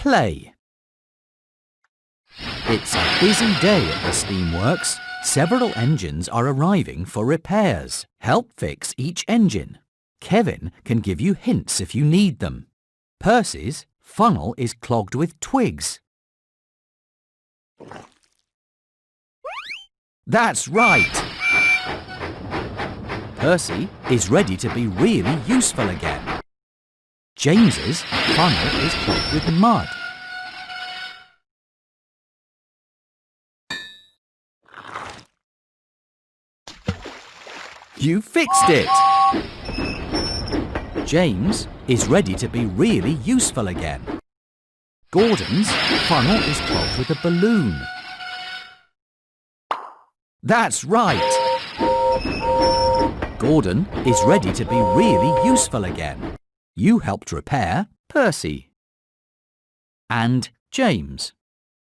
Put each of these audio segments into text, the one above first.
Play. It's a busy day at the Steamworks. Several engines are arriving for repairs. Help fix each engine. Kevin can give you hints if you need them. Percy's funnel is clogged with twigs. That's right! Percy is ready to be really useful again. James's funnel is clogged with mud. You fixed it! James is ready to be really useful again. Gordon's funnel is clogged with a balloon. That's right! Gordon is ready to be really useful again. You helped repair Percy. And James.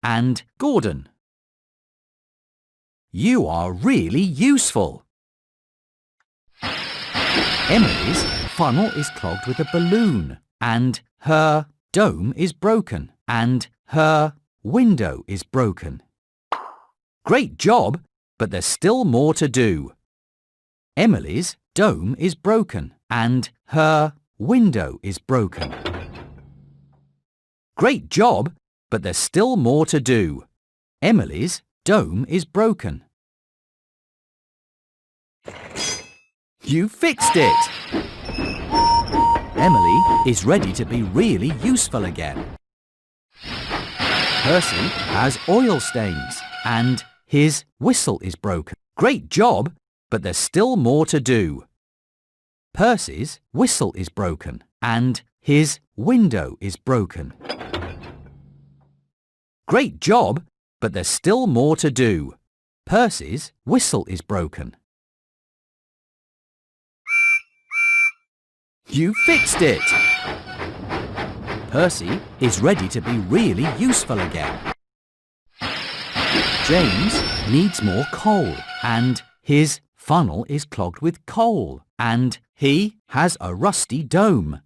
And Gordon. You are really useful. Emily's funnel is clogged with a balloon, and her dome is broken, and her window is broken. Great job, but there's still more to do. Emily's dome is broken, and her window is broken. Great job, but there's still more to do. Emily's dome is broken. You fixed it! Emily is ready to be really useful again. Percy has oil stains and his whistle is broken. Great job, but there's still more to do. Percy's whistle is broken and his window is broken. Great job, but there's still more to do. Percy's whistle is broken. You fixed it! Percy is ready to be really useful again. James needs more coal and his funnel is clogged with coal and he has a rusty dome.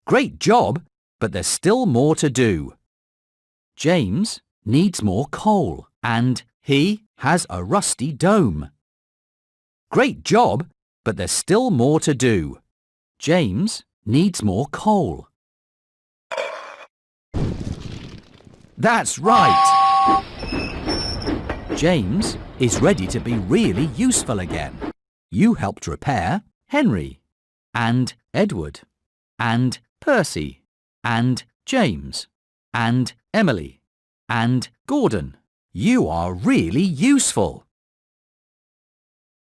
Great job, but there's still more to do. James needs more coal and he has a rusty dome. Great job, but there's still more to do. James needs more coal. That's right! James is ready to be really useful again. You helped repair Henry, and Edward, and Percy, and James, and Emily, and Gordon. You are really useful.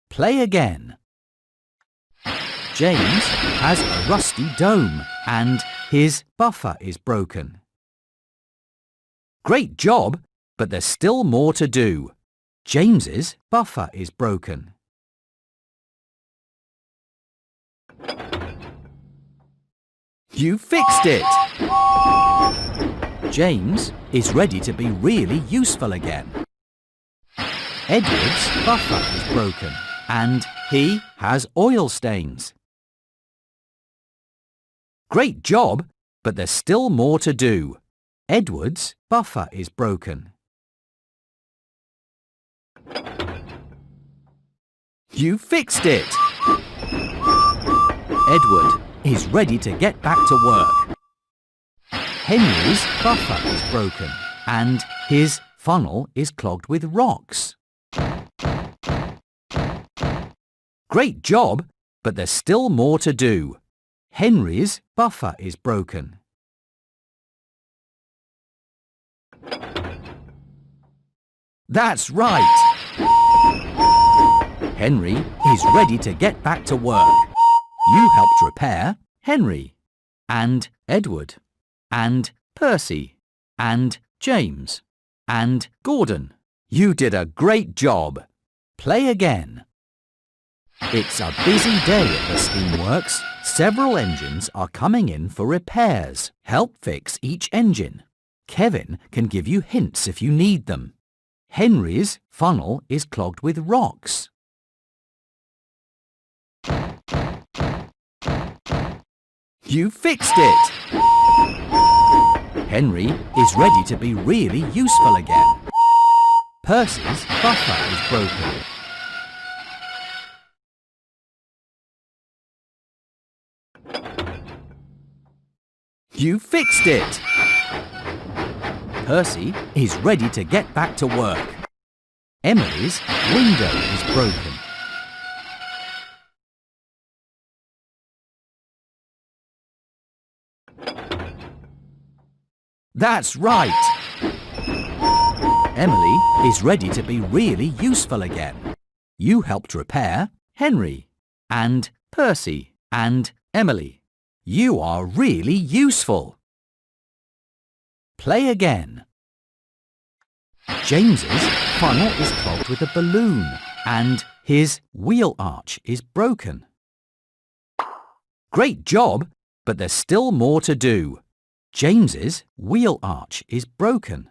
Play again. James has a rusty dome and his buffer is broken. Great job, but there's still more to do. James's buffer is broken. You fixed it! James is ready to be really useful again. Edward's buffer is broken and he has oil stains. Great job, but there's still more to do. Edward's buffer is broken. You fixed it! Edward is ready to get back to work. Henry's buffer is broken and his funnel is clogged with rocks. Great job, but there's still more to do. Henry's buffer is broken. That's right! Henry is ready to get back to work. You helped repair Henry, and Edward, and Percy, and James, and Gordon. You did a great job. Play again. It's a busy day at the Steamworks. Several engines are coming in for repairs. Help fix each engine. Kevin can give you hints if you need them. Henry's funnel is clogged with rocks. You fixed it! Henry is ready to be really useful again. Percy's buffer is broken. You fixed it! Percy is ready to get back to work. Emily's window is broken. That's right! Emily is ready to be really useful again. You helped repair Henry and Percy and Emily. You are really useful. Play again. James's funnel is clogged with a balloon and his wheel arch is broken. Great job, but there's still more to do. James's wheel arch is broken.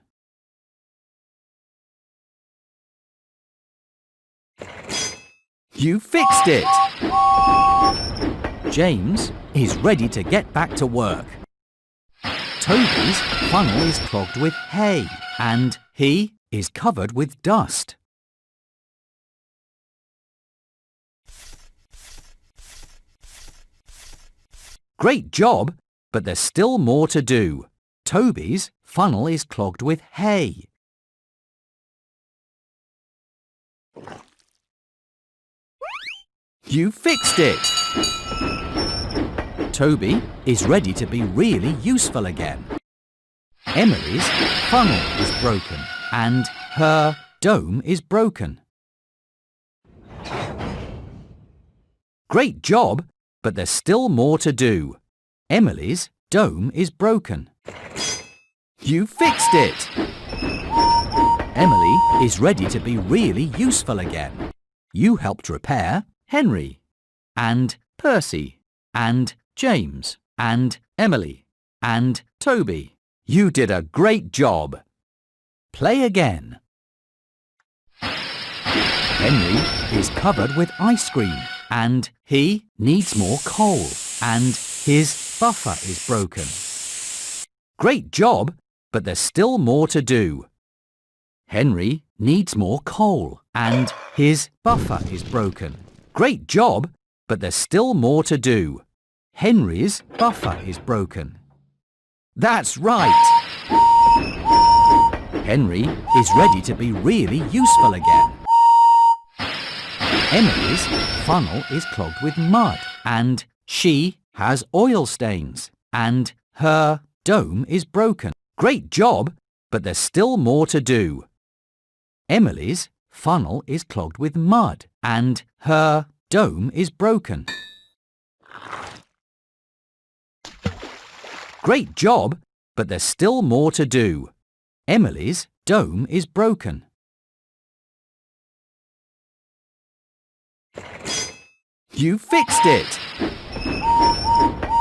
You fixed it! James is ready to get back to work. Toby's funnel is clogged with hay and he is covered with dust. Great job, but there's still more to do. Toby's funnel is clogged with hay. You fixed it! Toby is ready to be really useful again. Emily's funnel is broken and her dome is broken. Great job, but there's still more to do. Emily's dome is broken. You fixed it! Emily is ready to be really useful again. You helped repair Henry and Percy and James and Emily and Toby. You did a great job. Play again. Henry is covered with ice cream and he needs more coal and his buffer is broken. Great job, but there's still more to do. Henry needs more coal and his buffer is broken. Great job, but there's still more to do. Henry's buffer is broken. That's right! Henry is ready to be really useful again. Emily's funnel is clogged with mud and she has oil stains and her dome is broken. Great job, but there's still more to do. Emily's funnel is clogged with mud and her dome is broken. Great job, but there's still more to do. Emily's dome is broken. You fixed it!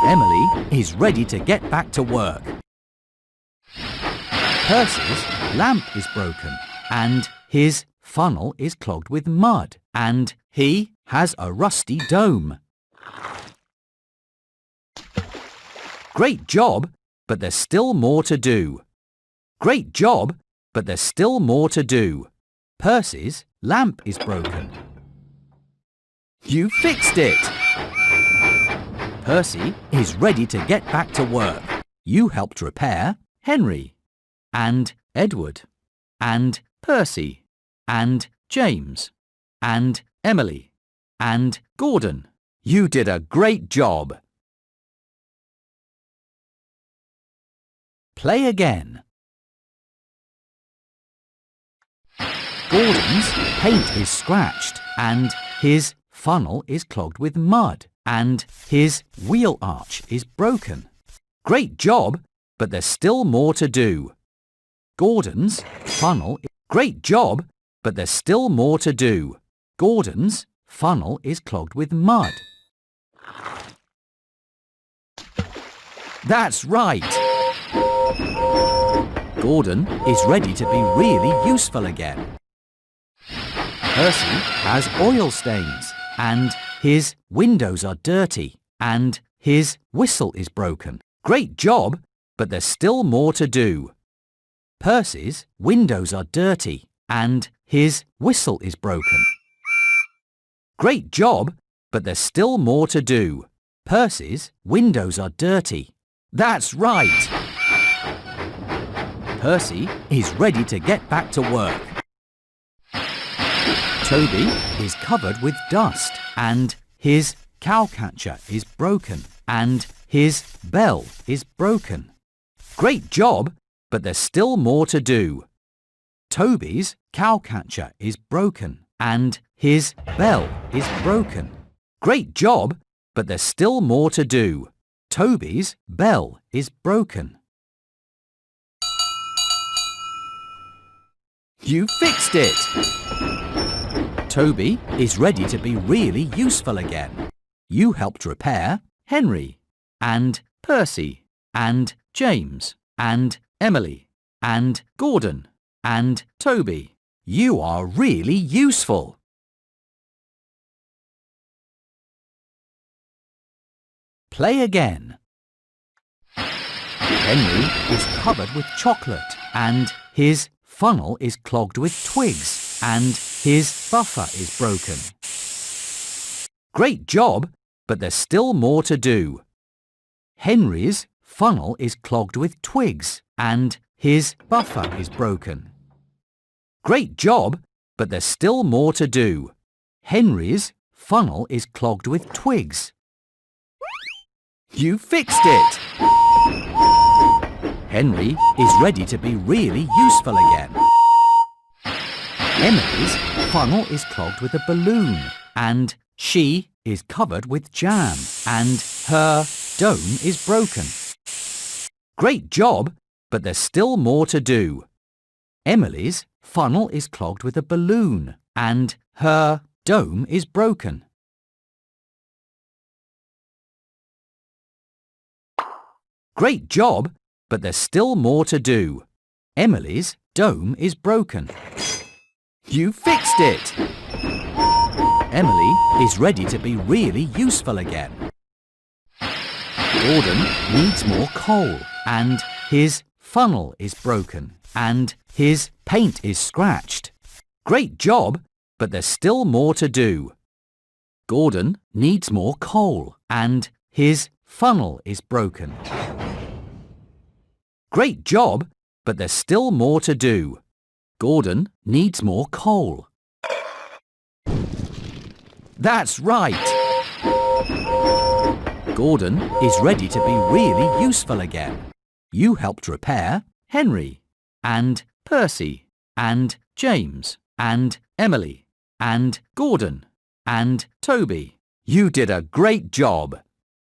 Emily is ready to get back to work. Percy's lamp is broken and his funnel is clogged with mud and he has a rusty dome. Great job, but there's still more to do. Great job, but there's still more to do. Percy's lamp is broken. You fixed it! Percy is ready to get back to work. You helped repair Henry and Edward and Percy and James and Emily and Gordon. You did a great job. Play again. Gordon's paint is scratched and his funnel is clogged with mud and his wheel arch is broken. Great job, but there's still more to do. Gordon's funnel... Great job, but there's still more to do. Gordon's funnel is clogged with mud. That's right! Gordon is ready to be really useful again. Percy has oil stains and his windows are dirty and his whistle is broken. Great job, but there's still more to do. Percy's windows are dirty and his whistle is broken. Great job, but there's still more to do. Percy's windows are dirty. That's right! Percy is ready to get back to work. Toby is covered with dust and his cowcatcher is broken and his bell is broken. Great job, but there's still more to do. Toby's cowcatcher is broken and his bell is broken. Great job, but there's still more to do. Toby's bell is broken. You fixed it! Toby is ready to be really useful again. You helped repair Henry and Percy and James and Emily and Gordon and Toby. You are really useful. Play again. Henry is covered with chocolate and his funnel is clogged with twigs and his buffer is broken. Great job, but there's still more to do. Henry's funnel is clogged with twigs and his buffer is broken. Great job, but there's still more to do. Henry's funnel is clogged with twigs. You fixed it! Henry is ready to be really useful again. Emily's funnel is clogged with a balloon and she is covered with jam and her dome is broken. Great job, but there's still more to do. Emily's funnel is clogged with a balloon and her dome is broken. Great job, but there's still more to do. Emily's dome is broken. You fixed it! Emily is ready to be really useful again. Gordon needs more coal and his funnel is broken and his paint is scratched. Great job, but there's still more to do. Gordon needs more coal and his funnel is broken. Great job, but there's still more to do. Gordon needs more coal. That's right! Gordon is ready to be really useful again. You helped repair Henry and Percy and James and Emily and Gordon and Toby. You did a great job.